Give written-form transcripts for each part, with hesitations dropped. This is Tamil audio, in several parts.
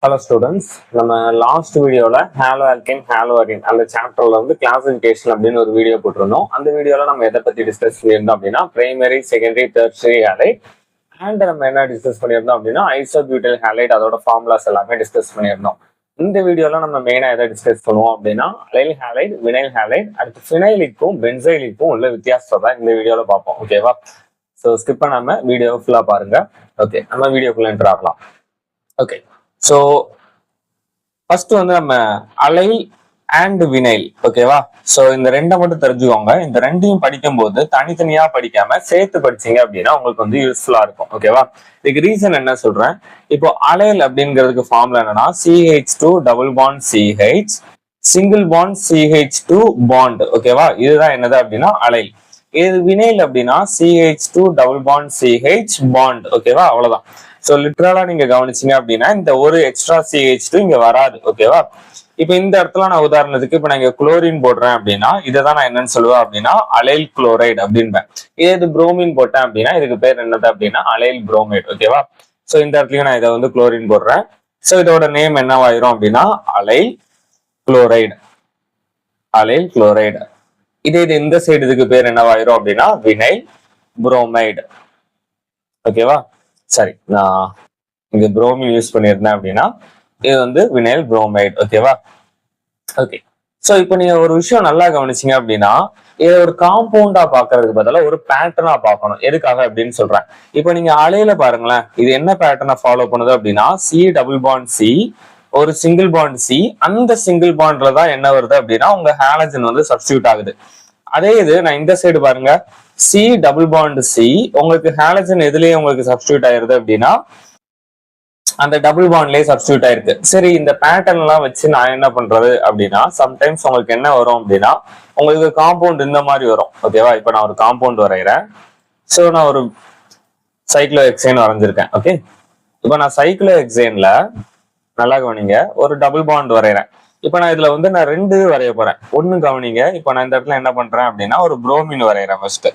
ஹலோ ஸ்டூடெண்ட்ஸ், நம்ம லாஸ்ட் வீடியோல ஹாலோ ஆல்கேன் ஹாலோ அகேன் அந்த சாப்டர்ல வந்து கிளாசிஃபிகேஷன் அப்படின்னு ஒரு வீடியோ போட்டிருந்தோம். அந்த வீடியோல நம்ம எதை பத்தி டிஸ்கஸ் பண்ணியிருந்தோம் அப்படின்னா primary, secondary, tertiary allied. And நம்ம என்ன டிஸ்கஸ் பண்ணியிருந்தோம் அப்படின்னா ஐசோபியூட்டைல் ஹாலைட், அதோட ஃபார்முலாஸ் எல்லாமே டிஸ்கஸ் பண்ணியிருந்தோம். இந்த வீடியோல நம்ம மெயினா எதை டிஸ்கஸ் பண்ணுவோம் அப்படின்னா அலைல் ஹாலைட், வினைல் ஹாலைட், அடுத்து ஃபினைலுக்கும் பென்சைலுக்கும் உள்ள வித்தியாசத்தை தான் இந்த வீடியோல பார்ப்போம். ஓகேவா? ஸோ ஸ்கிப் பண்ணாம வீடியோ ஃபுல்லா பாருங்க. ஓகே, நம்ம வீடியோக்குள்ள என்டர் ஆகலாம். ஓகே, ஸோ ஃபர்ஸ்ட் வந்து நம்ம அலைல் அண்ட் வினைல். ஓகேவா? ஸோ இந்த ரெண்டை மட்டும் தெரிஞ்சுக்கோங்க. இந்த ரெண்டையும் படிக்கும் போது தனித்தனியா படிக்காம சேர்த்து படிச்சீங்க அப்படின்னா உங்களுக்கு வந்து யூஸ்ஃபுல்லா இருக்கும். ஓகேவா? இதுக்கு ரீசன் என்ன சொல்றேன். இப்போ அலைல் அப்படிங்கிறதுக்கு ஃபார்முலா என்னன்னா CH2 double bond CH single bond CH2 bond. ஓகேவா? இதுதான் என்னது அப்படின்னா அலைல். இது வினைல் அப்படின்னா CH2 double bond CH bond. ஓகேவா? அவ்வளவுதான். ஸோ லிட்டரலா நீங்க கவனிச்சீங்க அப்படின்னா இந்த ஒரு எக்ஸ்ட்ரா CH2 இங்க வராது. ஓகேவா? இப்ப இந்த இடத்துல நான் உதாரணத்துக்கு இப்ப நான் இங்க குளோரின் போடுறேன் அப்படின்னா இதைதான் நான் என்னன்னு சொல்லுவேன் அப்படின்னா அலைல் குளோரைடு அப்படின்பேன். இது புரோமின் போட்டேன் அப்படின்னா இதுக்கு பேர் என்னது அப்படின்னா அலைல் புரோமைடு. ஓகேவா? ஸோ இந்த இடத்துலயும் நான் இதை வந்து குளோரின் போடுறேன். ஸோ இதோட நேம் என்னவாயிரும் அப்படின்னா அலைல் குளோரைடு. Allyl chloride. இது இந்த சைடு இதுக்கு பேர் என்னவாயிரும் அப்படின்னா வினைல் புரோமைடு. ஓகேவா? சரி, நான் இங்க புரோமின் யூஸ் பண்ணியிருந்தேன் அப்படின்னா இது வந்து வினைல் புரோமைடு. ஓகேவா? ஓகே, சோ இப்போ நீங்க ஒரு விஷயம் நல்லா கவனிச்சீங்க அப்படின்னா இதை ஒரு காம்பவுண்டா பாக்குறதுக்கு பதிலா ஒரு பேட்டர்னா பார்க்கணும். எதுக்காக அப்படின்னு சொல்றேன். இப்போ நீங்க அலையில பாருங்களேன், இது என்ன பேட்டர்னை ஃபாலோ பண்ணுது அப்படின்னா C டபுள் பாண்ட் C ஒரு சிங்கிள் பாண்ட் C. அந்த சிங்கிள் பாண்ட்ல தான் என்ன வருது அப்படின்னா உங்க ஹாலஜன் வந்து சப்ஸ்டியூட் ஆகுது. அதே இது நான் இந்த சைடு பாருங்க, C டபுள் பாண்ட் C உங்களுக்கு ஹாலஜன் எதுலயே உங்களுக்கு சப்ஸ்டியூட் ஆயிருது அப்படின்னா அந்த டபுள் பாண்ட்லயே சப்ஸ்டியூட் ஆயிருக்கு. சரி, இந்த பேட்டர்ன் எல்லாம் வச்சு நான் என்ன பண்றது அப்படின்னா சம்டைம்ஸ் உங்களுக்கு என்ன வரும் அப்படின்னா உங்களுக்கு காம்பவுண்ட் இந்த மாதிரி வரும். ஓகேவா? இப்ப நான் ஒரு காம்பவுண்ட் வரைகிறேன். ஸோ நான் ஒரு சைக்ளோ ஹெக்சேன் வரைஞ்சிருக்கேன். ஓகே, இப்ப நான் சைக்ளோ ஹெக்சேன்ல நல்லா கவனிங்க ஒரு டபுள் பாண்ட் வரைகிறேன். இப்ப நான் இதுல வந்து நான் ரெண்டு வரைய போறேன். ஒண்ணு கவனிங்க, இப்ப நான் இந்த இடத்துல என்ன பண்றேன் அப்படின்னா ஒரு புரோமின் வரைகிறேன் ஃபர்ஸ்ட்.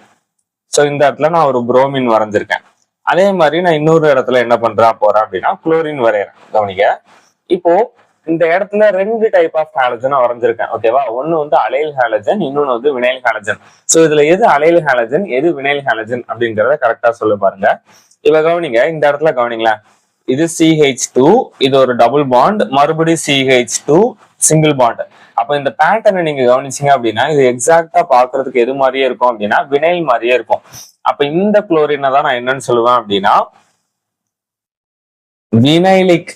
ஸோ இந்த இடத்துல நான் ஒரு புரோமின் வரைஞ்சிருக்கேன். அதே மாதிரி நான் இன்னொரு இடத்துல என்ன பண்றேன் போறேன் அப்படின்னா குளோரின் வரைகிறேன். கவனிங்க, இப்போ இந்த இடத்துல ரெண்டு டைப் ஆஃப் ஹாலஜன் வரைஞ்சிருக்கேன். ஓகேவா? ஒன்னு வந்து அலைல் ஹாலஜன், இன்னொன்னு வந்து வினைல் ஹாலஜன். ஸோ இதுல எது அலைல் ஹாலஜன் எது வினைல் ஹாலஜன் அப்படிங்கிறத கரெக்டா சொல்ல பாருங்க. இப்ப கவனிங்க, இந்த இடத்துல கவனிங்களேன், இது CH2, இது ஒரு டபுள் பாண்ட், மறுபடியும் CH2 சிங்கிள் பாண்ட். அப்ப இந்த பேட்டர்னை நீங்க கவனிச்சீங்க அப்படின்னா இது எக்ஸாக்டா பாக்குறதுக்கு எது மாதிரியே இருக்கும் அப்படின்னா வினைல் மாதிரியே இருக்கும். அப்ப இந்த குளோரினை தான் நான் என்னன்னு சொல்லுவேன் அப்படின்னா வினைலிக்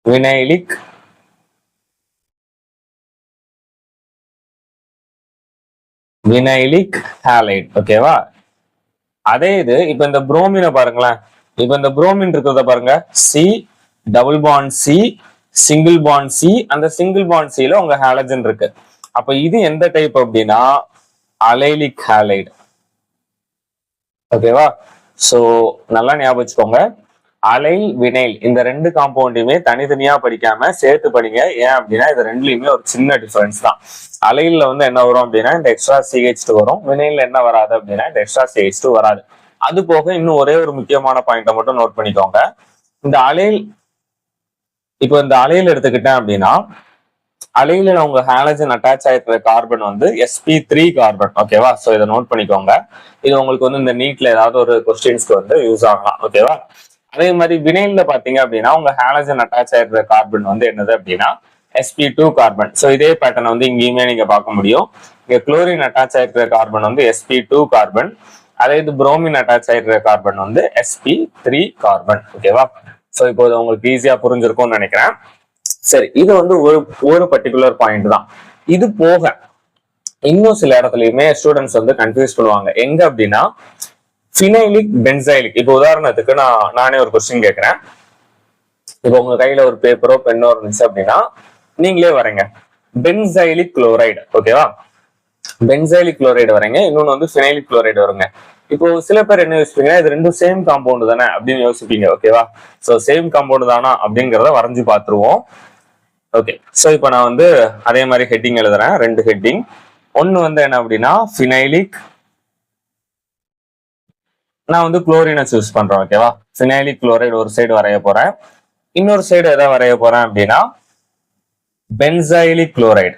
வினைலிக் வினைலிக் ஹாலைட். ஓகேவா? அதே இது இப்ப இந்த புரோமினை பாருங்களேன். இப்ப இந்த புரோமின் இருக்கிறத பாருங்க, C double bond C single bond C. அந்த சிங்கிள் பாண்ட் Cல உங்க ஹாலஜன் இருக்கு. அப்ப இது எந்த டைப் அப்படின்னா அலைலிக் ஹாலைட். ஓகேவா? சோ நல்லா ஞாபகம் வச்சுக்கோங்க, அலைல் வினைல் இந்த ரெண்டு காம்பவுண்டையுமே தனித்தனியா படிக்காம சேர்த்து படிங்க. ஏன் அப்படின்னா இது ரெண்டுலயுமே ஒரு சின்ன டிஃபரன்ஸ் தான். அலைல்ல வந்து என்ன வரும் அப்படின்னா இந்த எக்ஸ்ட்ரா CH2 வரும், வினைல்ல என்ன வராது அப்படின்னா இந்த எக்ஸ்ட்ரா CH2 வராது. அது போக இன்னும் ஒரே ஒரு முக்கியமான பாயிண்ட மட்டும் நோட் பண்ணிக்கோங்க. இந்த அலைல், இப்போ இந்த அலைல் எடுத்துக்கிட்டேன் அப்படின்னா அலையில உங்க ஹாலஜன் அட்டாச் ஆயிருக்கிற கார்பன் வந்து sp3 கார்பன். ஓகேவா? சோ இதை நோட் பண்ணிக்கோங்க. இது உங்களுக்கு வந்து இந்த நீட்ல ஏதாவது ஒரு கொஸ்டின்ஸ்க்கு வந்து யூஸ் ஆகலாம். ஓகேவா? அதே மாதிரி வினைல்ல பாத்தீங்க அப்படின்னா உங்க ஹாலஜன் அட்டாச் ஆயிருக்கிற கார்பன் வந்து என்னது அப்படின்னா sp2 கார்பன். சோ இதே பேட்டர்ன் வந்து இங்கேயுமே நீங்க பார்க்க முடியும். இங்க குளோரின் அட்டாச் ஆயிருக்கிற கார்பன் வந்து sp2 கார்பன். அதே இது புரோமின் அட்டாச் ஆயிருக்கிற கார்பன் வந்து sp3 கார்பன். ஓகேவா? சோ இப்போ உங்களுக்கு ஈஸியா புரிஞ்சிருக்கும்னு நினைக்கிறேன். சரி, இது வந்து ஒரு பர்டிகுலர் பாயிண்ட் தான். இது போக இன்னும் சில இடத்துலயுமே ஸ்டூடெண்ட்ஸ் வந்து கன்ஃபியூஸ் பண்ணுவாங்க. எங்க அப்படின்னா ஃபினைலிக் பென்சைலிக். இப்போ உதாரணத்துக்கு நானே ஒரு கொஸ்டின் கேட்கிறேன். இப்போ உங்க கையில ஒரு பேப்பரோ பென்னோ இருந்துச்சு அப்படின்னா நீங்களே வரீங்க பென்சைலிக் குளோரைடு. ஓகேவா? பென்சைலிக் குளோரைடு வரீங்க, இன்னொன்னு வந்து ஃபினைலிக் குளோரைடு வருங்க. இப்போ சில பேர் என்ன யோசிப்பீங்கன்னா இது ரெண்டும் சேம் காம்பவுண்ட் தானே அப்படின்னு யோசிப்பீங்க. ஓகேவா? சோ சேம் காம்பவுண்ட் தானா அப்படிங்கிறத வரைஞ்சு பார்த்துருவோம். ஓகே, சோ இப்போ நான் வந்து அதே மாதிரி ஹெட்டிங் எழுதுறேன், ரெண்டு ஹெட்டிங். ஒன்னு வந்து என்ன அப்படின்னா ஃபினைலிக், நான் வந்து குளோரினை சூஸ் பண்றேன். ஓகேவா? ஃபினைலிக் குளோரைடு ஒரு சைடு வரைய போறேன். இன்னொரு சைடு எதை வரைய போறேன் அப்படின்னா பென்சைலிக் குளோரைடு.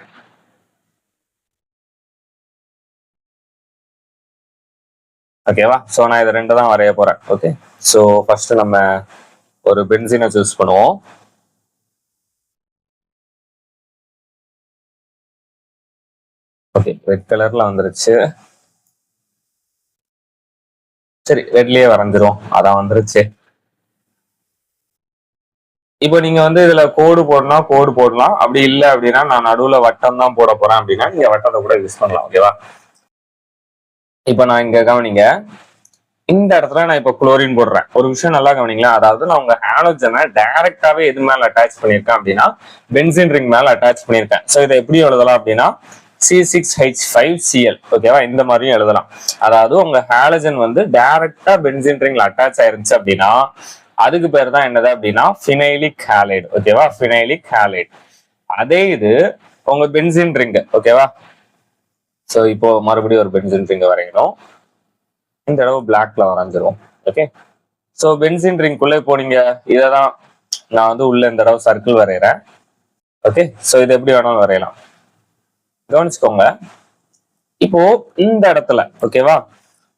ஓகேவா? சோ நான் இது ரெண்டு தான் வரைய போறேன். ஓகே, சோ ஃபர்ஸ்ட் நம்ம ஒரு பென்சீனை சூஸ் பண்ணுவோம். ஓகே, ரெட் கலர்ல வந்துருச்சு. சரி, ரெட்லயே வரைஞ்சிரும், அதான் வந்துருச்சு. இப்போ நீங்க வந்து இதுல கோடு போடணும், கோடு போடலாம். அப்படி இல்லை அப்படின்னா நான் நடுவுல வட்டம் தான் போட போறேன் அப்படின்னா நீங்க வட்டத்தை கூட யூஸ் பண்ணலாம். ஓகேவா? இப்ப நான் இங்க கவனிங்க, இந்த இடத்துல நான் இப்ப குளோரின் போடுறேன். ஒரு விஷயம் நல்லா கவனிங்களா, அதாவது நான் உங்க ஹாலோஜனை டைரக்டாவே எது மேல அட்டாச் பண்ணிருக்கேன் அப்படின்னா பென்சின் ரிங் மேல அட்டாச் பண்ணிருக்கேன். சோ இதை எப்படி எழுதலாம் அப்படின்னா C6H5Cl. ஓகேவா? இந்த மாதிரியும் எழுதலாம். அதாவது உங்க ஹாலஜன் வந்து டைரக்டா பென்சின் ரிங்ல அட்டாச் ஆயிருந்துச்சு அப்படின்னா அதுக்கு பேர் தான் என்னது அப்படின்னா ஃபினைலிக் ஹாலைடு. ஓகேவா? ஃபினைலிக் ஹாலைடு. அதே இது உங்க பென்சின் ரிங். ஓகேவா? சோ இப்போ மறுபடியும் ஒரு பென்சின் ரிங் வரையணும். இந்த தடவை பிளாக்ல வரைஞ்சிரும். ஓகே, சோ பென்சின் ரிங்குள்ள இப்போ நீங்க இததான் நான் வந்து உள்ள இந்த தடவை சர்க்கிள் வரைகிறேன். ஓகே, சோ இது எப்படி வேணாலும் வரையலாம். கவனிச்சுக்கோங்க, இப்போ இந்த இடத்துல ஓகேவா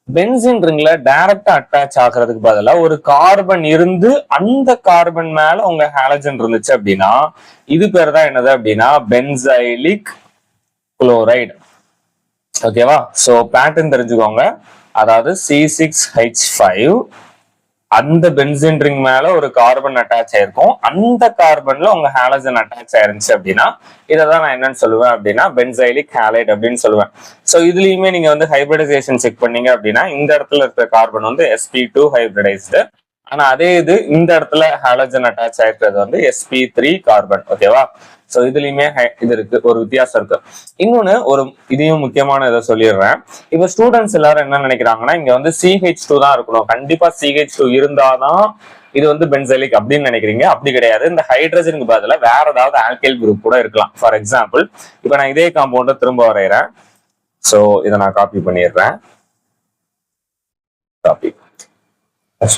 பென்சின் ரிங்ல டைரக்டா அட்டாச் ஆகிறதுக்கு பதிலா ஒரு கார்பன் இருந்து அந்த கார்பன் மேல உங்க ஹாலஜன் இருந்துச்சு அப்படின்னா இது பேர் தான் என்னது அப்படின்னா பென்சைலிக் குளோரைடு. ஓகேவா? சோ பேட்டர்ன் தெரிஞ்சுக்கோங்க, அதாவது C6H5 அந்த பென்சின் ரிங் மேல ஒரு கார்பன் அட்டாச் ஆயிருக்கும், அந்த கார்பன்ல உங்க ஹாலஜன் அட்டாச் ஆயிருந்துச்சு அப்படின்னா இதான் நான் என்னன்னு சொல்லுவேன் அப்படின்னா பென்சைலிக் ஹாலைட் அப்படின்னு சொல்லுவேன். சோ இதுலயுமே நீங்க வந்து ஹைபிரிடைசேஷன் செக் பண்ணீங்க அப்படின்னா இந்த இடத்துல இருக்கிற கார்பன் வந்து sp2 ஹைபிரிடைஸ்டு. ஆனா அதே இது இந்த இடத்துல ஹாலஜன் அட்டாச் ஆயிருக்கிறது வந்து sp3 கார்பன். ஓகேவா? சோ இதுலயுமே இது இருக்கு, ஒரு வித்தியாசம் இருக்கு. இன்னொன்னு ஒரு இதையும் முக்கியமான இதை சொல்லிடுறேன். இப்ப ஸ்டூடெண்ட்ஸ் எல்லாரும் என்ன நினைக்கிறாங்கன்னா இங்க வந்து CH2 தான் இருக்கணும், கண்டிப்பா CH2 இருந்தாதான் இது வந்து பென்சைலிக் அப்படின்னு நினைக்கிறீங்க. அப்படி கிடையாது. இந்த ஹைட்ரஜனுக்கு பதிலா வேற ஏதாவது ஆல்கைல் குரூப் கூட இருக்கலாம். ஃபார் எக்ஸாம்பிள் இப்ப நான் இதே காம்பவுண்ட திரும்ப வரைகிறேன். சோ இதை நான் காப்பி பண்ணிடுறேன். காப்பி.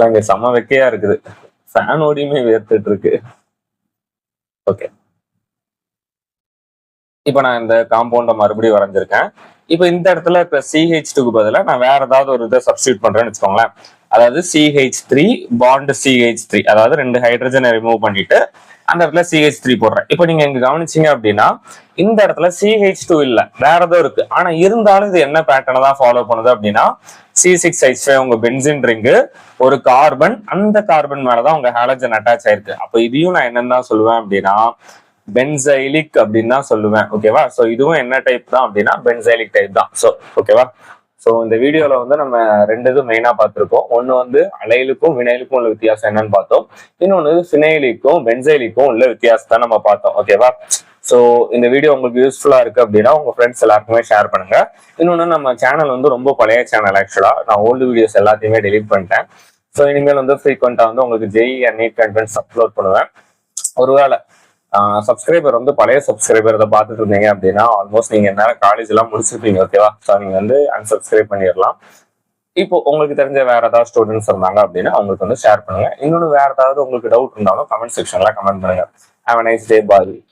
இங்க செம்ம வெக்கையா இருக்குது, ஃபேன் ஓடியுமே வேர்த்துட்டு இருக்கு. ஓகே, இப்ப நான் இந்த காம்பவுண்ட மறுபடியும் வரைஞ்சிருக்கேன். இப்ப இந்த இடத்துல இப்ப CH2க்கு பதிலாக நான் வேற ஏதாவது ஒரு இதை சப்ஸ்டியூட் பண்றேன்னு வச்சுக்கோங்களேன். அதாவது CH3 பாண்ட் CH3, அதாவது 2 ஹைட்ரஜனை ரிமூவ் பண்ணிட்டு அந்த இடத்துல CH3 போடுறேன். இப்ப நீங்க இங்க கவனிச்சீங்க அப்படின்னா இந்த இடத்துல CH2 இல்ல, வேற ஏதோ இருக்கு. ஆனா இருந்தாலும் இது என்ன பேட்டர்னை தான் ஃபாலோ பண்ணுது அப்படின்னா C6H5 உங்க பென்சின் ரிங்கு ஒரு கார்பன், அந்த கார்பன் மேலதான் உங்க ஹாலஜன் அட்டாச் ஆயிருக்கு. அப்ப இதையும் நான் என்னன்னு தான் சொல்லுவேன் அப்படின்னா பென்சைலிக் அப்படின்னு தான் சொல்லுவேன். ஓகேவா? சோ இதுவும் என்ன டைப் தான் அப்படின்னா பென்சைலிக் டைப் தான். சோ ஓகேவா? சோ இந்த வீடியோல வந்து நம்ம ரெண்டு இது மெயினா பார்த்திருக்கோம். ஒன்னு வந்து அலைலுக்கும் வினைலுக்கும் உள்ள வித்தியாசம் என்னன்னு பார்த்தோம். இன்னொன்னு ஃபினைலுக்கும் பென்சைலிக்கும் உள்ள வித்தியாசத்தை நம்ம பார்த்தோம். ஓகேவா? சோ இந்த வீடியோ உங்களுக்கு யூஸ்ஃபுல்லா இருக்கு அப்படின்னா உங்க ஃப்ரெண்ட்ஸ் எல்லாருக்குமே ஷேர் பண்ணுங்க. இன்னொன்னு நம்ம சேனல் வந்து ரொம்ப பழைய சேனல். ஆக்சுவலா நான் ஓல்டு வீடியோஸ் எல்லாத்தையுமே டெலீட் பண்ணிட்டேன். ஸோ இனிமேல் வந்து ஃப்ரீக்வெண்டா வந்து உங்களுக்கு JEE and NEET contents upload பண்ணுவேன். ஒருவேளை சப்ஸ்கிரைபர் வந்து பழைய சப்ஸ்கிரைபர் இதை பார்த்துட்டு இருந்தீங்க அப்படின்னா ஆல்மோஸ்ட் நீங்க என்ன காலேஜ் எல்லாம் முடிச்சிருப்பீங்க. ஓகேவா? ஸோ நீங்க வந்து அன்சப்ஸ்கிரைப் பண்ணிடலாம். இப்போ உங்களுக்கு தெரிஞ்ச வேற ஏதாவது ஸ்டூடெண்ட்ஸ் இருந்தாங்க அப்படின்னா அவங்களுக்கு வந்து ஷேர் பண்ணுங்க. இன்னொன்னு வேற ஏதாவது உங்களுக்கு டவுட் இருந்தாலும் கமெண்ட் செக்ஷன்ல கமெண்ட் பண்ணுங்க. Have a nice day. Bye.